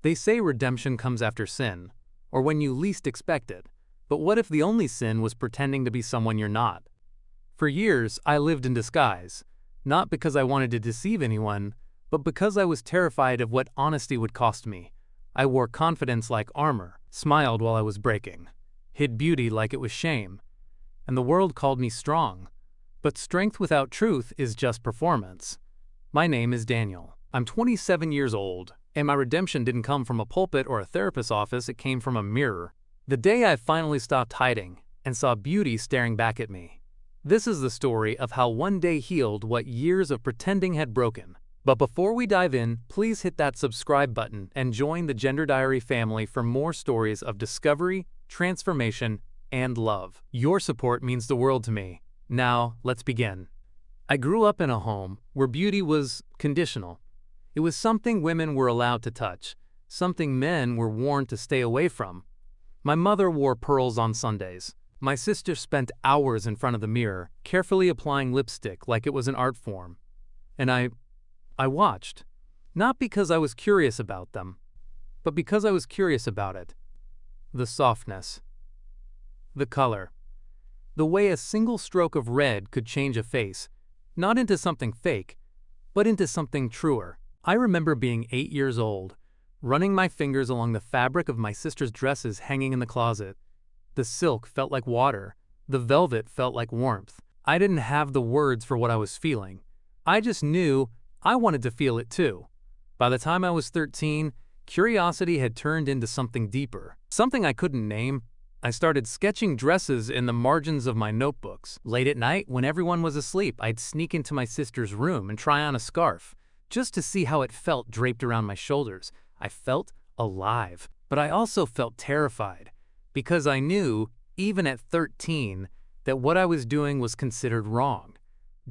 They say redemption comes after sin, or when you least expect it. But what if the only sin was pretending to be someone you're not? For years, I lived in disguise, not because I wanted to deceive anyone, but because I was terrified of what honesty would cost me. I wore confidence like armor, smiled while I was breaking, hid beauty like it was shame, and the world called me strong. But strength without truth is just performance. My name is Daniel. I'm 27 years old, and my redemption didn't come from a pulpit or a therapist's office, it came from a mirror. The day I finally stopped hiding and saw beauty staring back at me. This is the story of how one day healed what years of pretending had broken. But before we dive in, please hit that subscribe button and join the Gender Diary family for more stories of discovery, transformation, and love. Your support means the world to me. Now, let's begin. I grew up in a home where beauty was conditional. It was something women were allowed to touch, something men were warned to stay away from. My mother wore pearls on Sundays. My sister spent hours in front of the mirror, carefully applying lipstick like it was an art form. And I watched, not because I was curious about them, but because I was curious about it. The softness, the color, the way a single stroke of red could change a face, not into something fake, but into something truer. I remember being 8 years old, running my fingers along the fabric of my sister's dresses hanging in the closet. The silk felt like water, the velvet felt like warmth. I didn't have the words for what I was feeling. I just knew I wanted to feel it too. By the time I was 13, curiosity had turned into something deeper, something I couldn't name. I started sketching dresses in the margins of my notebooks. Late at night, when everyone was asleep, I'd sneak into my sister's room and try on a scarf, just to see how it felt draped around my shoulders. I felt alive, but I also felt terrified, because I knew, even at 13, that what I was doing was considered wrong,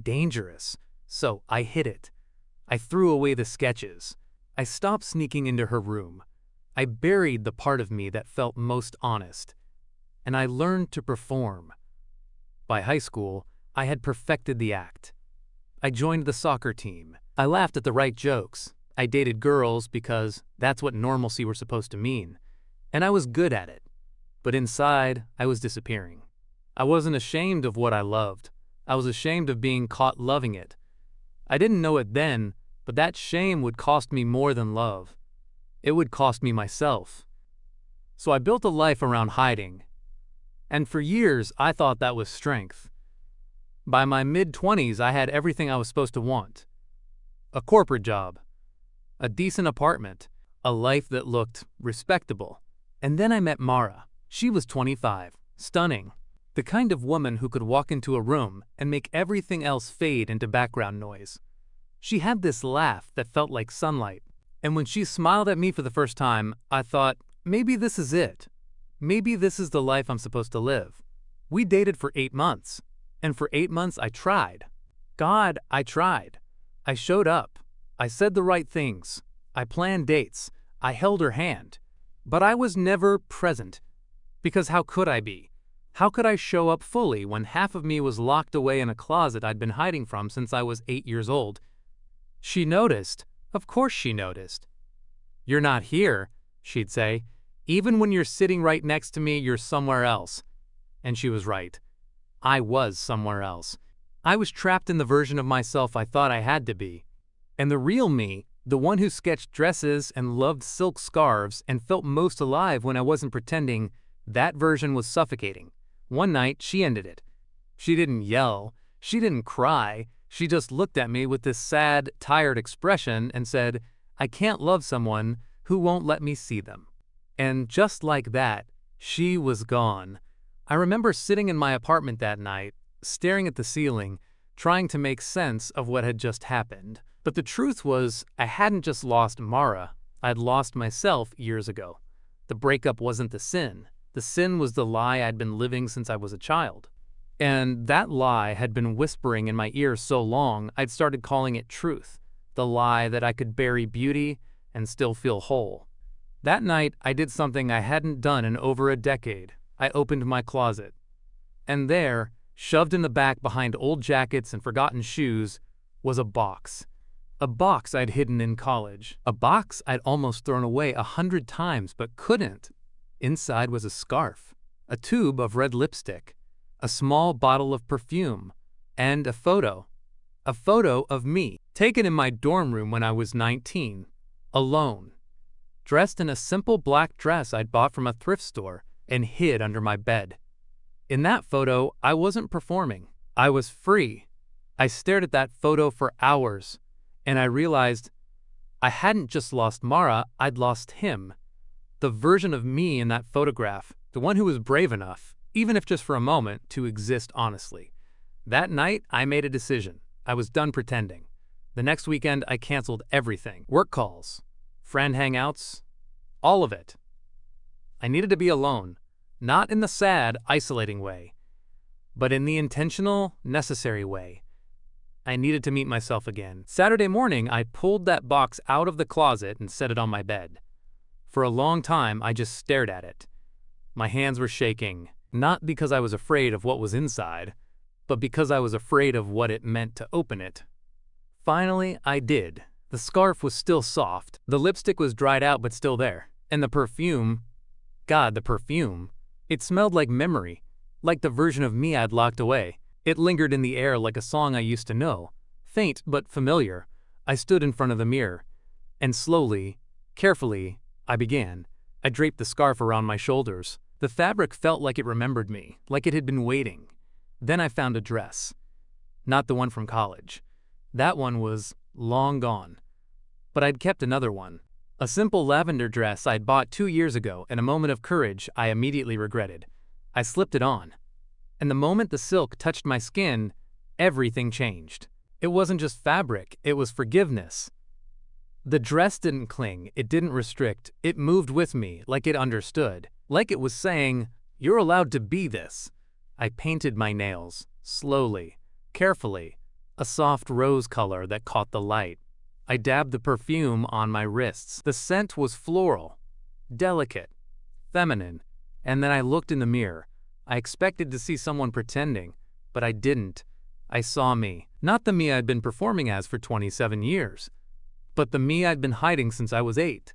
dangerous. So I hid it. I threw away the sketches. I stopped sneaking into her room. I buried the part of me that felt most honest. And I learned to perform. By high school, I had perfected the act. I joined the soccer team. I laughed at the right jokes. I dated girls because that's what normalcy were supposed to mean. And I was good at it. But inside, I was disappearing. I wasn't ashamed of what I loved. I was ashamed of being caught loving it. I didn't know it then, but that shame would cost me more than love. It would cost me myself. So I built a life around hiding. And for years, I thought that was strength. By my mid-20s, I had everything I was supposed to want. A corporate job, a decent apartment, a life that looked respectable. And then I met Mara. She was 25, stunning, the kind of woman who could walk into a room and make everything else fade into background noise. She had this laugh that felt like sunlight, and when she smiled at me for the first time, I thought, maybe this is it. Maybe this is the life I'm supposed to live. We dated for 8 months, and for 8 months I tried. God, I tried. I showed up. I said the right things. I planned dates. I held her hand. But I was never present. Because how could I be? How could I show up fully when half of me was locked away in a closet I'd been hiding from since I was 8 years old? She noticed. Of course she noticed. "You're not here," she'd say. "Even when you're sitting right next to me, you're somewhere else." And she was right. I was somewhere else. I was trapped in the version of myself I thought I had to be. And the real me, the one who sketched dresses and loved silk scarves and felt most alive when I wasn't pretending, that version was suffocating. One night, she ended it. She didn't yell. She didn't cry. She just looked at me with this sad, tired expression and said, "I can't love someone who won't let me see them." And just like that, she was gone. I remember sitting in my apartment that night, staring at the ceiling, trying to make sense of what had just happened. But the truth was, I hadn't just lost Mara, I'd lost myself years ago. The breakup wasn't the sin. The sin was the lie I'd been living since I was a child. And that lie had been whispering in my ear so long, I'd started calling it truth. The lie that I could bury beauty and still feel whole. That night, I did something I hadn't done in over a decade. I opened my closet. And there, shoved in the back behind old jackets and forgotten shoes, was a box. A box I'd hidden in college. A box I'd almost thrown away 100 times but couldn't. Inside was a scarf, a tube of red lipstick, a small bottle of perfume, and a photo. A photo of me, taken in my dorm room when I was 19, alone, dressed in a simple black dress I'd bought from a thrift store and hid under my bed. In that photo, I wasn't performing. I was free. I stared at that photo for hours, and I realized I hadn't just lost Mara, I'd lost him. The version of me in that photograph, the one who was brave enough, even if just for a moment, to exist honestly. That night, I made a decision. I was done pretending. The next weekend, I canceled everything. Work calls, friend hangouts, all of it. I needed to be alone, not in the sad, isolating way, but in the intentional, necessary way. I needed to meet myself again. Saturday morning, I pulled that box out of the closet and set it on my bed. For a long time, I just stared at it. My hands were shaking, not because I was afraid of what was inside, but because I was afraid of what it meant to open it. Finally, I did. The scarf was still soft, the lipstick was dried out but still there, and the perfume, God, the perfume, it smelled like memory, like the version of me I'd locked away. It lingered in the air like a song I used to know, faint but familiar. I stood in front of the mirror, and slowly, carefully, I began. I draped the scarf around my shoulders. The fabric felt like it remembered me, like it had been waiting. Then I found a dress. Not the one from college. That one was long gone. But I'd kept another one. A simple lavender dress I'd bought 2 years ago. In a moment of courage, I immediately regretted. I slipped it on. And the moment the silk touched my skin, everything changed. It wasn't just fabric, it was forgiveness. The dress didn't cling, it didn't restrict, it moved with me like it understood. Like it was saying, "You're allowed to be this." I painted my nails, slowly, carefully, a soft rose color that caught the light. I dabbed the perfume on my wrists. The scent was floral, delicate, feminine, and then I looked in the mirror. I expected to see someone pretending, but I didn't. I saw me. Not the me I'd been performing as for 27 years, but the me I'd been hiding since I was 8.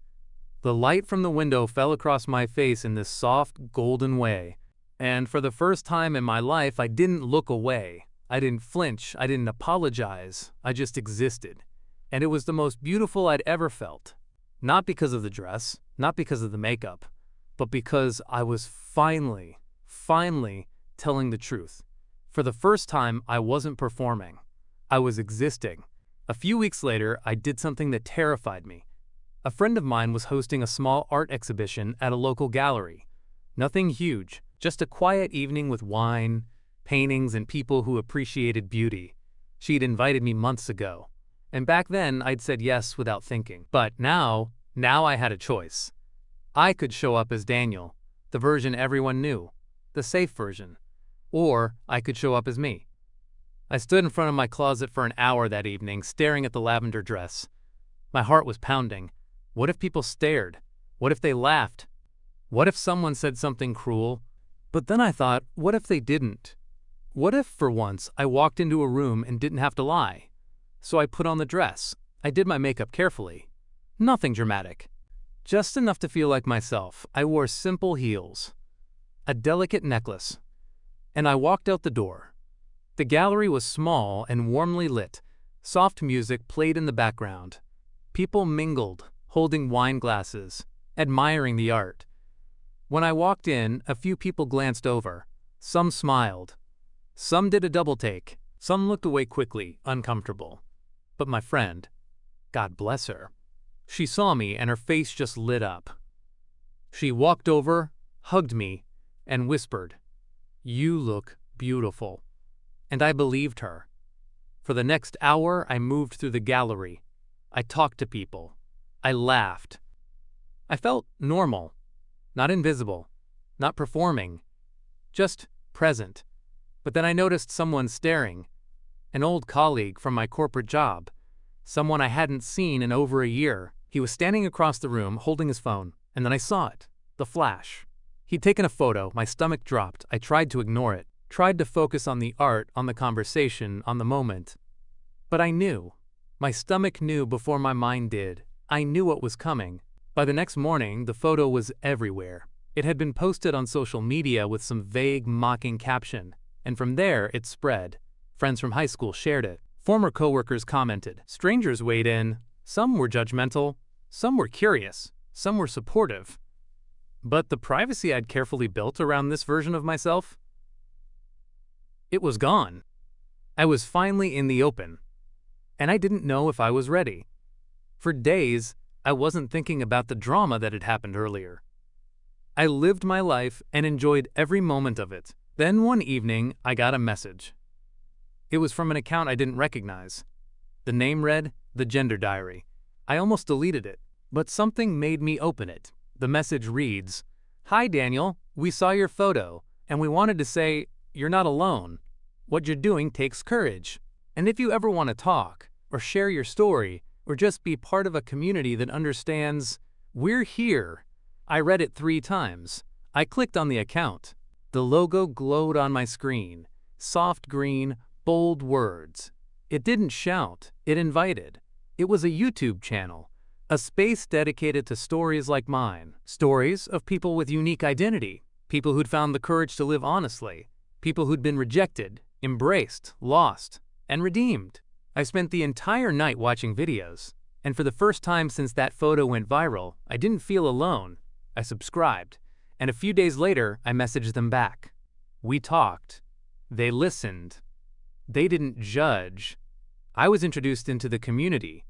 The light from the window fell across my face in this soft, golden way. And for the first time in my life, I didn't look away. I didn't flinch. I didn't apologize. I just existed. And it was the most beautiful I'd ever felt. Not because of the dress, not because of the makeup, but because I was finally telling the truth. For the first time, I wasn't performing. I was existing. A few weeks later, I did something that terrified me. A friend of mine was hosting a small art exhibition at a local gallery. Nothing huge, just a quiet evening with wine, paintings, and people who appreciated beauty. She'd invited me months ago. And back then, I'd said yes without thinking. But now I had a choice. I could show up as Daniel, the version everyone knew, the safe version. Or I could show up as me. I stood in front of my closet for an hour that evening, staring at the lavender dress. My heart was pounding. What if people stared? What if they laughed? What if someone said something cruel? But then I thought, what if they didn't? What if, for once, I walked into a room and didn't have to lie? So I put on the dress. I did my makeup carefully. Nothing dramatic. Just enough to feel like myself. I wore simple heels, a delicate necklace, and I walked out the door. The gallery was small and warmly lit. Soft music played in the background. People mingled, holding wine glasses, admiring the art. When I walked in, a few people glanced over. Some smiled. Some did a double take. Some looked away quickly, uncomfortable. But my friend, God bless her, she saw me and her face just lit up. She walked over, hugged me, and whispered, "You look beautiful." And I believed her. For the next hour, I moved through the gallery. I talked to people. I laughed. I felt normal, not invisible, not performing, just present. But then I noticed someone staring, an old colleague from my corporate job, someone I hadn't seen in over a year. He was standing across the room holding his phone, and then I saw it, the flash. He'd taken a photo. My stomach dropped. I tried to ignore it, tried to focus on the art, on the conversation, on the moment. But I knew. My stomach knew before my mind did. I knew what was coming. By the next morning, the photo was everywhere. It had been posted on social media with some vague, mocking caption, and from there it spread. Friends from high school shared it. Former coworkers commented. Strangers weighed in. Some were judgmental, some were curious, some were supportive. But the privacy I'd carefully built around this version of myself? It was gone. I was finally in the open, and I didn't know if I was ready. For days, I wasn't thinking about the drama that had happened earlier. I lived my life and enjoyed every moment of it. Then one evening, I got a message. It was from an account I didn't recognize. The name read, The Gender Diary. I almost deleted it, but something made me open it. The message reads, Hi Daniel, we saw your photo, and we wanted to say, you're not alone. What you're doing takes courage. And if you ever want to talk, or share your story, or just be part of a community that understands, we're here. I read it 3 times. I clicked on the account. The logo glowed on my screen. Soft green, bold words. It didn't shout, it invited. It was a YouTube channel, a space dedicated to stories like mine. Stories of people with unique identity, people who'd found the courage to live honestly, people who'd been rejected, embraced, lost, and redeemed. I spent the entire night watching videos, and for the first time since that photo went viral, I didn't feel alone. I subscribed, and a few days later, I messaged them back. We talked. They listened. They didn't judge. I was introduced into the community,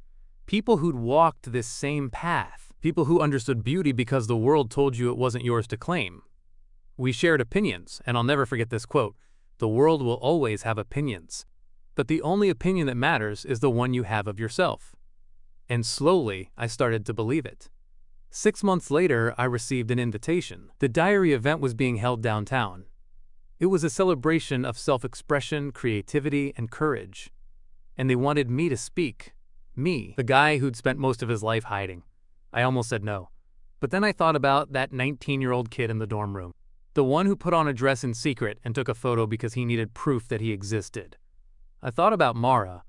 people who'd walked this same path, people who understood beauty because the world told you it wasn't yours to claim. We shared opinions, and I'll never forget this quote, the world will always have opinions, but the only opinion that matters is the one you have of yourself. And slowly, I started to believe it. 6 months later, I received an invitation. The diary event was being held downtown. It was a celebration of self-expression, creativity, and courage. And they wanted me to speak. Me, the guy who'd spent most of his life hiding. I almost said no. But then I thought about that 19-year-old kid in the dorm room. The one who put on a dress in secret and took a photo because he needed proof that he existed. I thought about Mara.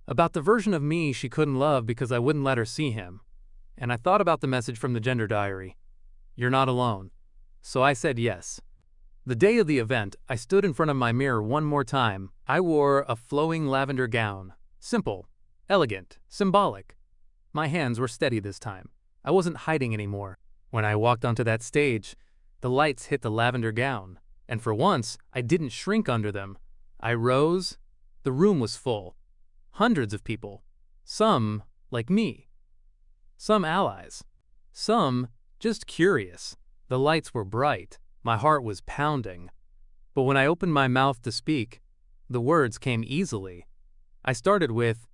About the version of me she couldn't love because I wouldn't let her see him. And I thought about the message from the Gender Diary. You're not alone. So I said yes. The day of the event, I stood in front of my mirror one more time. I wore a flowing lavender gown. Simple, elegant, symbolic. My hands were steady this time. I wasn't hiding anymore. When I walked onto that stage, the lights hit the lavender gown. And for once, I didn't shrink under them. I rose. The room was full. Hundreds of people. Some, like me. Some allies. Some, just curious. The lights were bright. My heart was pounding. But when I opened my mouth to speak, the words came easily. I started with,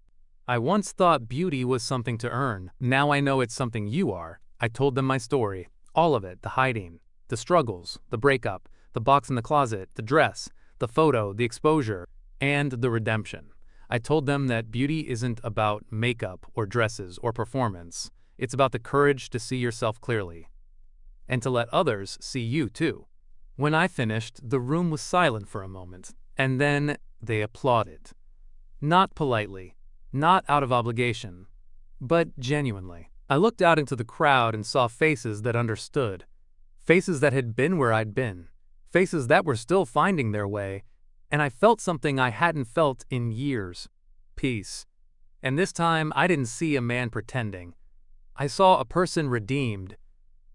I once thought beauty was something to earn. Now I know it's something you are. I told them my story. All of it, the hiding, the struggles, the breakup, the box in the closet, the dress, the photo, the exposure, and the redemption. I told them that beauty isn't about makeup or dresses or performance. It's about the courage to see yourself clearly. And to let others see you too. When I finished, the room was silent for a moment, and then they applauded. Not politely, not out of obligation, but genuinely. I looked out into the crowd and saw faces that understood, faces that had been where I'd been, faces that were still finding their way, and I felt something I hadn't felt in years. Peace. And this time, I didn't see a man pretending. I saw a person redeemed.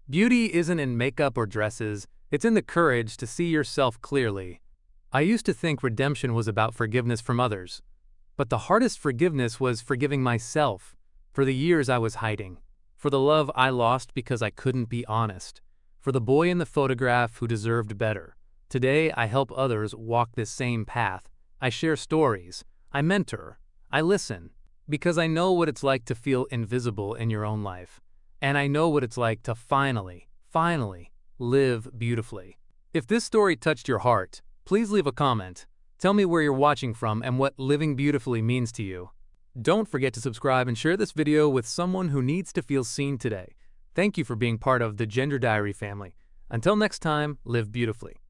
Beauty isn't in makeup or dresses, it's in the courage to see yourself clearly. I used to think redemption was about forgiveness from others, but the hardest forgiveness was forgiving myself for the years I was hiding, for the love I lost because I couldn't be honest, for the boy in the photograph who deserved better. Today, I help others walk this same path. I share stories, I mentor, I listen, because I know what it's like to feel invisible in your own life. And I know what it's like to finally live beautifully. If this story touched your heart, please leave a comment. Tell me where you're watching from and what living beautifully means to you. Don't forget to subscribe and share this video with someone who needs to feel seen today. Thank you for being part of the Gender Diary family. Until next time, live beautifully.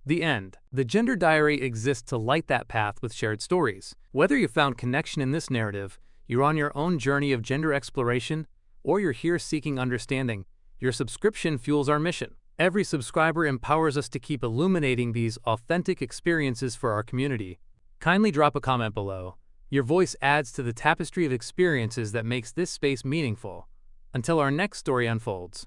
The end. The Gender Diary exists to light that path with shared stories. Whether you found connection in this narrative, you're on your own journey of gender exploration, or you're here seeking understanding, your subscription fuels our mission. Every subscriber empowers us to keep illuminating these authentic experiences for our community. Kindly drop a comment below. Your voice adds to the tapestry of experiences that makes this space meaningful. Until our next story unfolds.